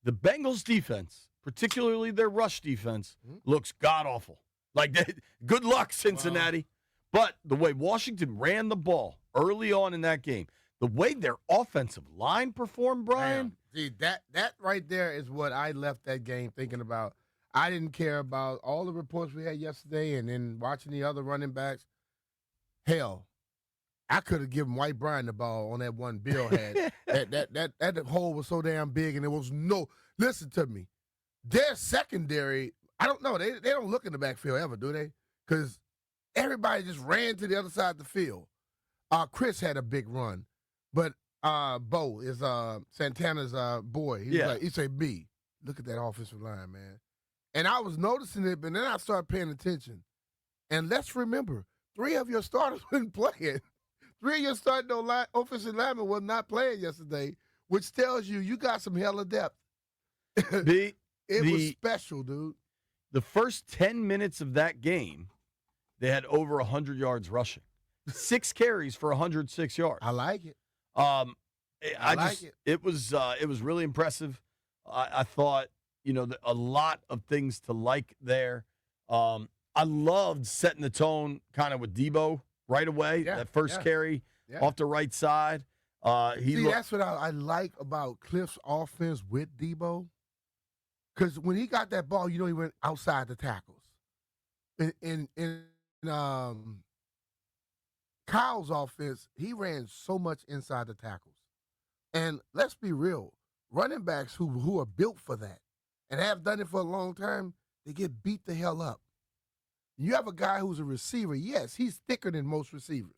The Bengals defense, particularly their rush defense, looks god-awful. Like, good luck, Cincinnati. Wow. But the way Washington ran the ball early on in that game, the way their offensive line performed, Brian. See, that right there is what I left that game thinking about. I didn't care about all the reports we had yesterday and then watching the other running backs. Hell, I could have given White Brian the ball on that one Bill had. that hole was so damn big, and there was no – listen to me. Their secondary, I don't know. They don't look in the backfield ever, do they? Because everybody just ran to the other side of the field. Chris had a big run, but Bo is Santana's boy. He said, B, look at that offensive line, man. And I was noticing it, but then I started paying attention. And let's remember, 3 of your starters weren't playing. 3 of your starting offensive linemen were not playing yesterday, which tells you got some hella depth. It was special, dude. The first 10 minutes of that game, they had over 100 yards rushing. 6 carries for 106 yards. I like it. It was really impressive. I thought, a lot of things to like there. I loved setting the tone kind of with Debo right away. That first carry off the right side. That's what I like about Cliff's offense with Debo. Because when he got that ball, he went outside the tackles. In Kyle's offense, he ran so much inside the tackles. And let's be real, running backs who are built for that and have done it for a long time, they get beat the hell up. You have a guy who's a receiver, yes, he's thicker than most receivers.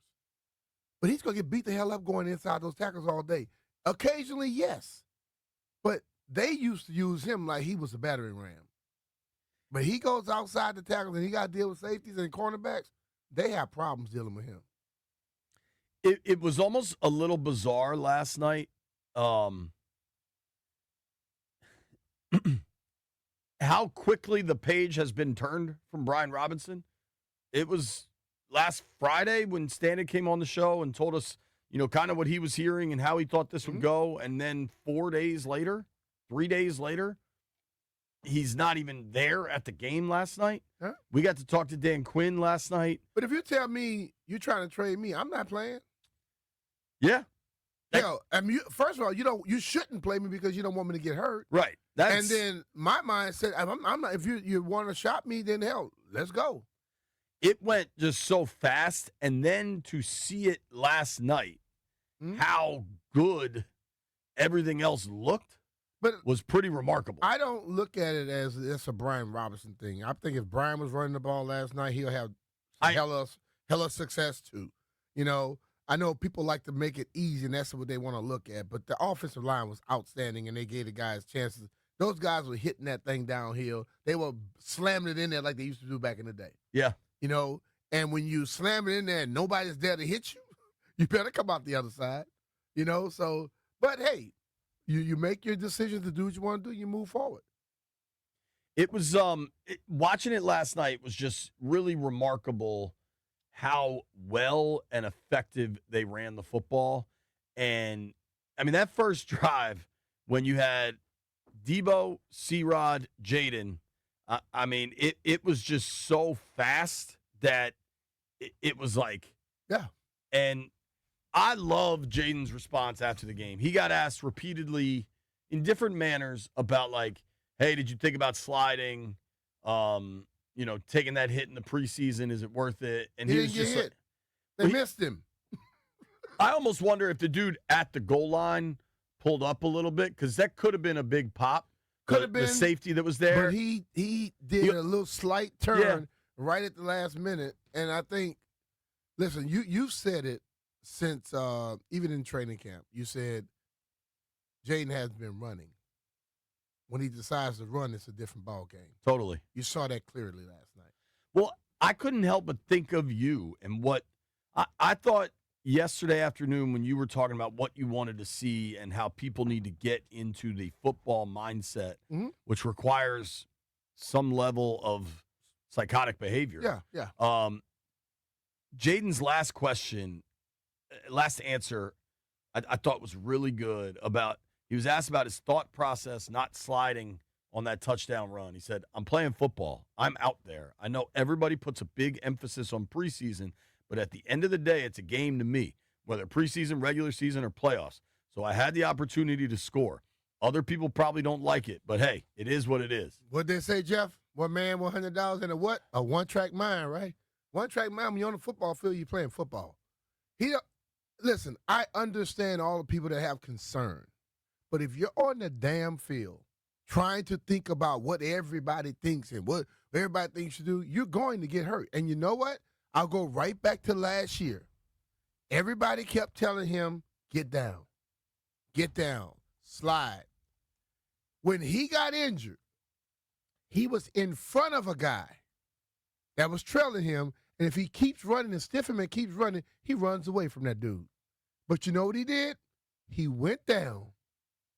But he's going to get beat the hell up going inside those tackles all day. Occasionally, yes. But they used to use him like he was a battering ram. But he goes outside the tackles and he got to deal with safeties and cornerbacks. They have problems dealing with him. It was almost a little bizarre last night. How quickly the page has been turned from Brian Robinson. It was last Friday when Stanley came on the show and told us, kind of what he was hearing and how he thought this would go. And then 3 days later, he's not even there at the game last night. Huh? We got to talk to Dan Quinn last night. But if you tell me you're trying to trade me, I'm not playing. Yeah. First of all, you shouldn't play me because you don't want me to get hurt. Right. And then my mind said, I'm not. If you want to shop me, then hell, let's go. It went just so fast, and then to see it last night, how good everything else looked, was pretty remarkable. I don't look at it as it's a Brian Robinson thing. I think if Brian was running the ball last night, he'll have hella success too. I know people like to make it easy, and that's what they want to look at. But the offensive line was outstanding, and they gave the guys chances. Those guys were hitting that thing downhill. They were slamming it in there like they used to do back in the day. Yeah. And when you slam it in there and nobody's there to hit you, you better come out the other side. So, but hey, you make your decision to do what you want to do, you move forward. It was, watching it last night was just really remarkable how well and effective they ran the football. And, that first drive when you had Debo, C-Rod, Jayden, it was just so fast that it was like, yeah. And I love Jayden's response after the game. He got asked repeatedly in different manners about hey, did you think about sliding? Taking that hit in the preseason, is it worth it? And he was just hit. They missed him. I almost wonder if the dude at the goal line pulled up a little bit, because that could have been a big pop. Could have been the safety that was there. But he did a little slight turn right at the last minute. And I think, listen, you've said it since even in training camp. You said Jayden has been running. When he decides to run, it's a different ball game. Totally. You saw that clearly last night. Well, I couldn't help but think of you and what I thought yesterday afternoon when you were talking about what you wanted to see and how people need to get into the football mindset, which requires some level of psychotic behavior. Yeah. Jayden's last answer, I thought was really good about, He was asked about his thought process not sliding on that touchdown run. He said, I'm playing football. I'm out there. I know everybody puts a big emphasis on preseason, but at the end of the day, it's a game to me, whether preseason, regular season, or playoffs. So I had the opportunity to score. Other people probably don't like it, but hey, it is what it is. What they say, Jeff? One man, $100 and a what? A one-track mind, right? One-track mind. When you're on the football field, you're playing football. Listen, I understand all the people that have concern, but if you're on the damn field trying to think about what everybody thinks and what everybody thinks you do, you're going to get hurt. And you know what? I'll go right back to last year. Everybody kept telling him, get down, slide. When he got injured, he was in front of a guy that was trailing him, and if he keeps running and Stiffenman keeps running, he runs away from that dude. But you know what he did? He went down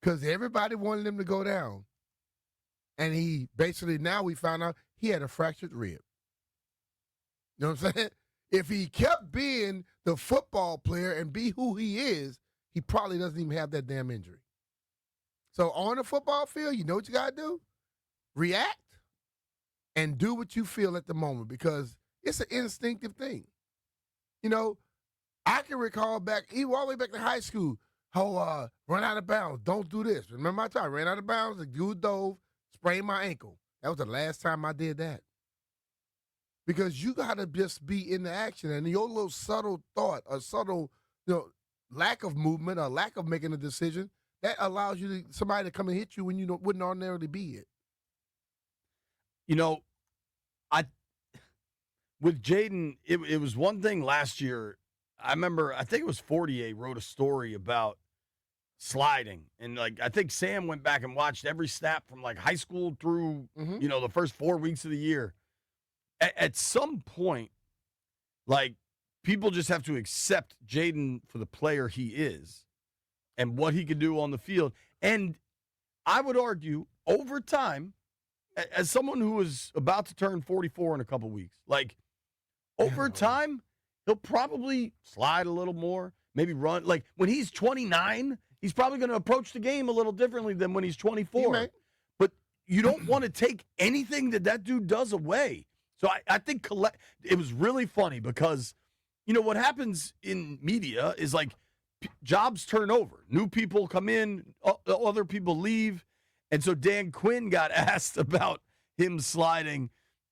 because everybody wanted him to go down. And he basically, now we found out he had a fractured rib. You know what I'm saying? If he kept being the football player and be who he is, he probably doesn't even have that damn injury. So on the football field, you know what you got to do? React and do what you feel at the moment because it's an instinctive thing. You know, I can recall back, even all the way back to high school, how run out of bounds, don't do this. Remember my time, I ran out of bounds, the dude dove, sprained my ankle. That was the last time I did that. Because you got to just be in the action, and your little subtle thought, or subtle, lack of movement, or lack of making a decision, that allows somebody to come and hit you when you wouldn't ordinarily be it. With Jayden, it was one thing last year. I remember, I think it was Fortier wrote a story about sliding. And, I think Sam went back and watched every snap from, high school through, the first 4 weeks of the year. At some point, people just have to accept Jayden for the player he is and what he can do on the field. And I would argue, over time, as someone who is about to turn 44 in a couple weeks, over time, he'll probably slide a little more, maybe run. When he's 29, he's probably going to approach the game a little differently than when he's 24. But you don't want to take anything that dude does away. So I think it was really funny because, what happens in media is jobs turn over. New people come in, other people leave. And so Dan Quinn got asked about him sliding,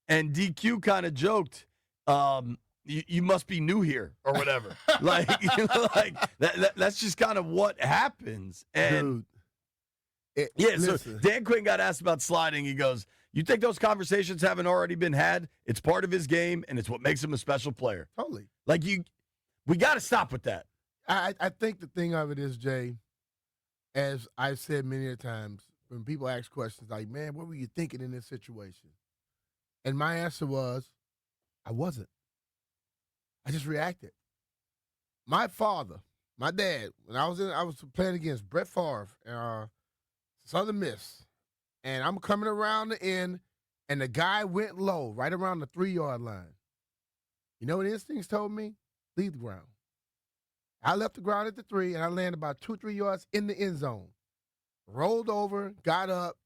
and DQ kind of joked, you must be new here or whatever. That's just kind of what happens. And listen. So Dan Quinn got asked about sliding. He goes, you think those conversations haven't already been had? It's part of his game, and it's what makes him a special player. Totally. We got to stop with that. I think the thing of it is, Jay, as I've said many times, when people ask questions like, man, what were you thinking in this situation? And my answer was, I wasn't. I just reacted. My father, my dad, when I was playing against Brett Favre, Southern Miss, and I'm coming around the end, and the guy went low, right around the 3-yard line. You know what instincts told me? Leave the ground. I left the ground at the 3, and I landed about 2-3 yards in the end zone. Rolled over, got up,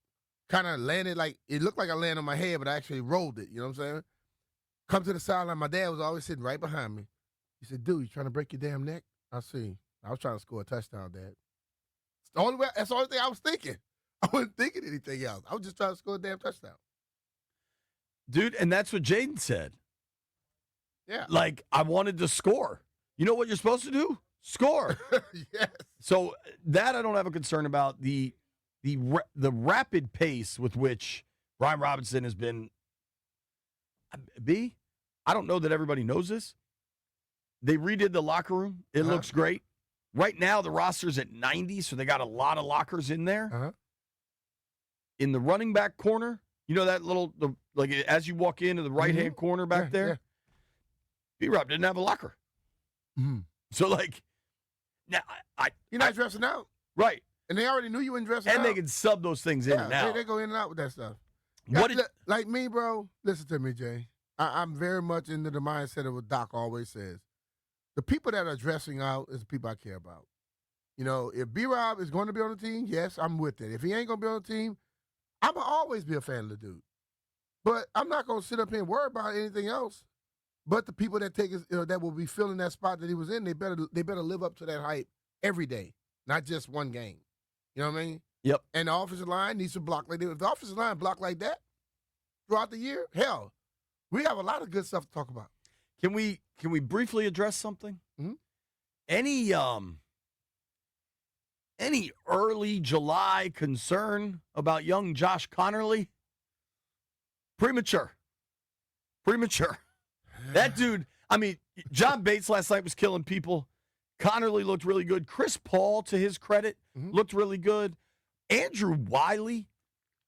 kind of landed it looked like I landed on my head, but I actually rolled it. You know what I'm saying? Come to the sideline. My dad was always sitting right behind me. He said, dude, you trying to break your damn neck? I see. I was trying to score a touchdown, Dad. That's the only thing I was thinking. I wasn't thinking anything else. I was just trying to score a damn touchdown. Dude, and that's what Jayden said. Yeah. I wanted to score. You know what you're supposed to do? Score. Yes. So that I don't have a concern about. The rapid pace with which Brian Robinson has been. I don't know that everybody knows this. They redid the locker room. It looks great. Right now, the roster's at 90, so they got a lot of lockers in there. In the running back corner, that little, as you walk into the right-hand corner back there, B-Rob didn't have a locker. Mm-hmm. So, now, you're not dressing out. Right. And they already knew you weren't dressing out. And they can sub those things in and out. They go in and out with that stuff. What like me, bro, listen to me, Jay. I'm very much into the mindset of what Doc always says. The people that are dressing out is the people I care about. If B-Rob is going to be on the team, yes, I'm with it. If he ain't going to be on the team, I'm going to always be a fan of the dude. But I'm not going to sit up here and worry about anything else. But the people that take that will be filling that spot that he was in, they better live up to that hype every day, not just one game. You know what I mean? Yep. And the offensive line needs to block like that. If the offensive line block like that throughout the year, hell, we have a lot of good stuff to talk about. Can we briefly address something? Mm-hmm. Any early July concern about young Josh Connerly? Premature. That dude, John Bates last night was killing people. Connerly looked really good. Chris Paul, to his credit, looked really good. Andrew Wiley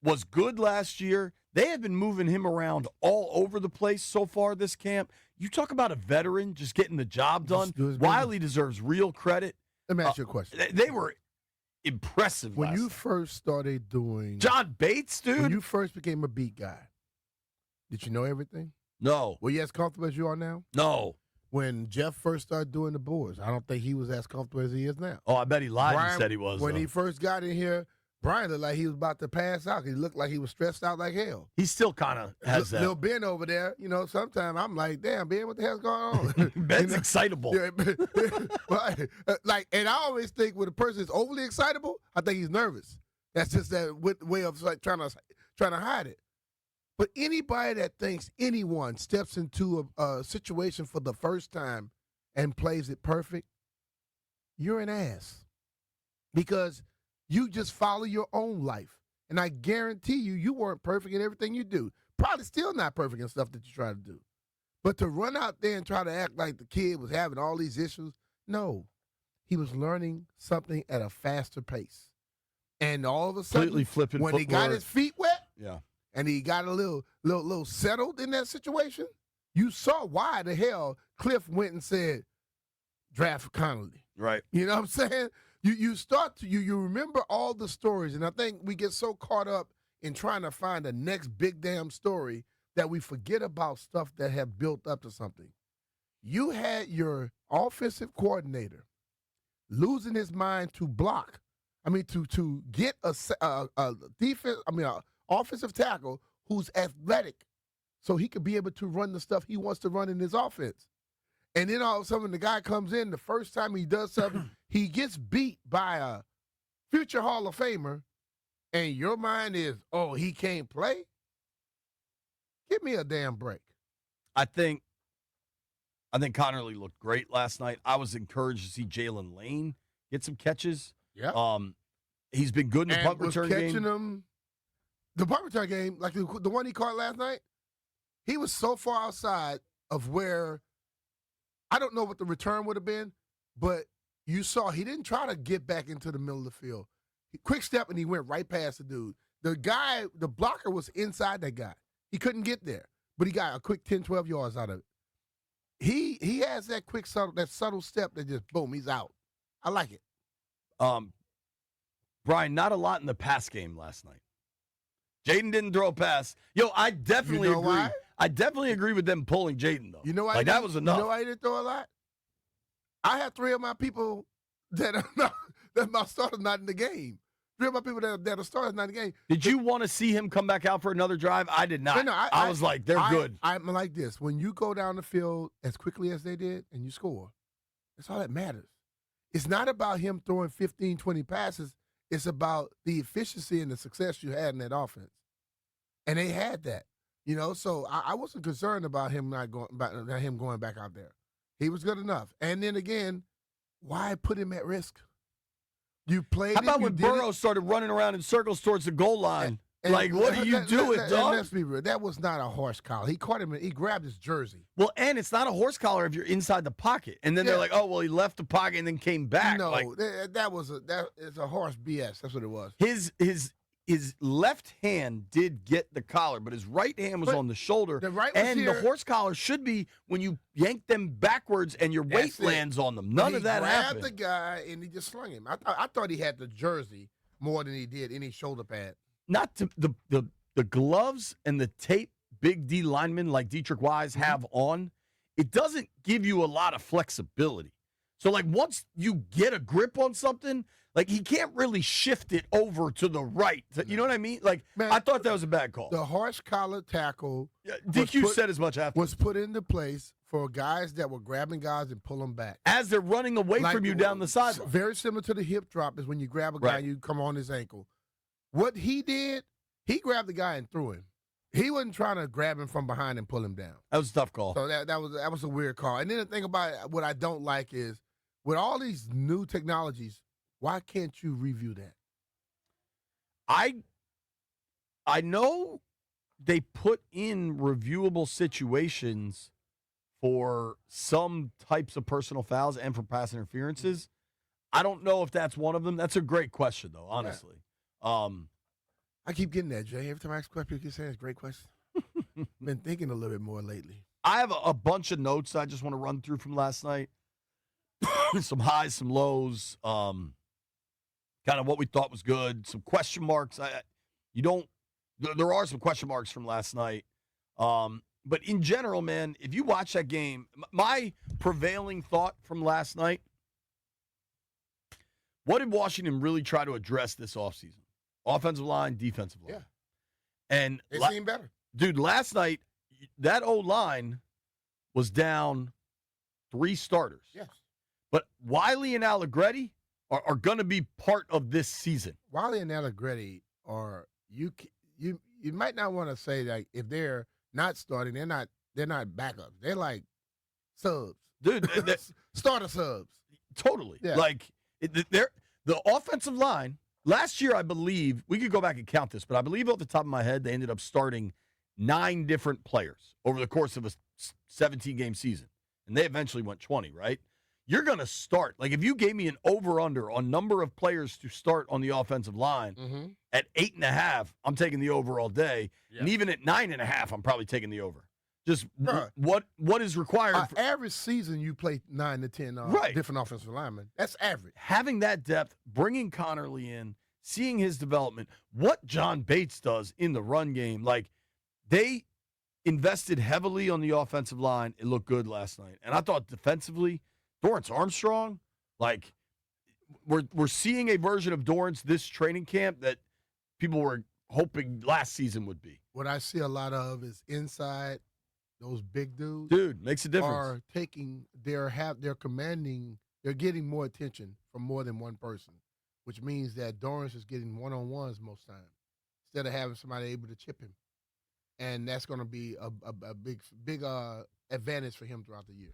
was good last year. They have been moving him around all over the place so far this camp. You talk about a veteran just getting the job done. Wiley deserves real credit. Let me ask you a question. They were impressive when you night. first started doing John Bates, dude. When you first became a beat guy, did you know everything? No. Were you as comfortable as you are now? No. When Jeff first started doing the boards, I don't think he was as comfortable as he is now. Oh, I bet he lied and said he was. When he first got in here, Brian looked like he was about to pass out. He looked like he was stressed out like hell. He still kind of has that. Little Ben over there, sometimes I'm like, damn, Ben, what the hell's going on? Ben's excitable. Yeah, and I always think when a person is overly excitable, I think he's nervous. That's just that way of trying to hide it. But anybody that thinks anyone steps into a situation for the first time and plays it perfect, you're an ass. Because you just follow your own life. And I guarantee you weren't perfect in everything you do. Probably still not perfect in stuff that you try to do. But to run out there and try to act like the kid was having all these issues, no. He was learning something at a faster pace. And all of a sudden, when he got his feet wet, and he got a little settled in that situation, you saw why the hell Cliff went and said, draft Connerly. Right. You know what I'm saying? You remember all the stories, and I think we get so caught up in trying to find the next big damn story that we forget about stuff that have built up to something. You had your offensive coordinator losing his mind to block. To get a defense. Offensive tackle who's athletic, so he could be able to run the stuff he wants to run in his offense. And then all of a sudden, the guy comes in, the first time he does something, he gets beat by a future Hall of Famer, and your mind is, oh, he can't play? Give me a damn break. I think Connerly looked great last night. I was encouraged to see Jalen Lane get some catches. Yeah. He's been good in the punt return game. Him. The punt return game, like the one he caught last night, he was so far outside of where I don't know what the return would have been, but you saw he didn't try to get back into the middle of the field. Quick step, and he went right past the dude. The blocker was inside that guy. He couldn't get there, but he got a quick 10, 12 yards out of it. He has that quick, subtle step that just, boom, he's out. I like it. Brian, not a lot in the pass game last night. Jayden didn't throw a pass. I definitely agree. Why? I definitely agree with them pulling Jayden, though. You know why? That was enough. You know why he didn't throw a lot? I have 3 of my people that my starters not in the game. 3 of my people that are starters not in the game. Did you want to see him come back out for another drive? I did not. No, I was like, they're good. I'm like this. When you go down the field as quickly as they did and you score, that's all that matters. It's not about him throwing 15, 20 passes. It's about the efficiency and the success you had in that offense. And they had that. So I wasn't concerned about him going back out there. He was good enough. And then again, why put him at risk? You played. How about when Burrow started running around in circles towards the goal line? What are you doing, dog? Let's be real. That was not a horse collar. He caught him. He grabbed his jersey. Well, and it's not a horse collar if you're inside the pocket. And then they're like, oh, well, he left the pocket and then came back. No, that is a horse BS. That's what it was. His left hand did get the collar, but his right hand was on the shoulder. The right was and here. The horse collar should be when you yank them backwards and your weight lands on them. None of that happened. He grabbed the guy and he just slung him. I thought he had the jersey more than he did any shoulder pad. Not to, the gloves and the tape big D linemen like Dietrich Wise have on, it doesn't give you a lot of flexibility. So, like, once you get a grip on something, like, he can't really shift it over to the right. You know what I mean? Like, Man, I thought that was a bad call. The harsh collar tackle DQ said as much after. was put into place for guys that were grabbing guys and pull them back. As they're running away from you down the sideline. Very similar to the hip drop is when you grab a guy and you come on his ankle. What he did, he grabbed the guy and threw him. He wasn't trying to grab him from behind and pull him down. That was a tough call. So that was a weird call. And then the thing about it, what I don't like is, with all these new technologies, why can't you review that? I know they put in reviewable situations for some types of personal fouls and for pass interferences. I don't know if that's one of them. That's a great question, though, honestly. Yeah. I keep getting that, Jay. Every time I ask a question, you keep saying it's a great question. Been thinking a little bit more lately. I have a bunch of notes I just want to run through from last night. Some highs, some lows, kind of what we thought was good, some question marks. There are some question marks from last night. But in general, man, if you watch that game, my prevailing thought from last night, what did Washington really try to address this offseason? Offensive line, defensive line. Yeah. And it seemed better. Dude, last night, that O-line was down 3 starters. Yes. But Wiley and Allegretti are going to be part of this season. Wiley and Allegretti are you might not want to say, like, if they're not starting, they're not backups. They're like subs. Dude, starter subs. Totally. Yeah. Like the offensive line last year, I believe, we could go back and count this, but I believe off the top of my head they ended up starting 9 different players over the course of a 17-game season. And they eventually went 20, right? You're going to start. Like, if you gave me an over-under on number of players to start on the offensive line at 8.5, I'm taking the over all day. Yeah. And even at 9.5, I'm probably taking the over. Just what is required. Average season, you play 9 to 10 different offensive linemen. That's average. Having that depth, bringing Connerly in, seeing his development, what John Bates does in the run game, like, they invested heavily on the offensive line. It looked good last night. And I thought defensively, Dorrance Armstrong, like, we're seeing a version of Dorrance this training camp that people were hoping last season would be. What I see a lot of is inside, those big dudes. Dude, makes a difference. They're commanding, they're getting more attention from more than one person, which means that Dorrance is getting one-on-ones most times instead of having somebody able to chip him. And that's going to be a big advantage for him throughout the year.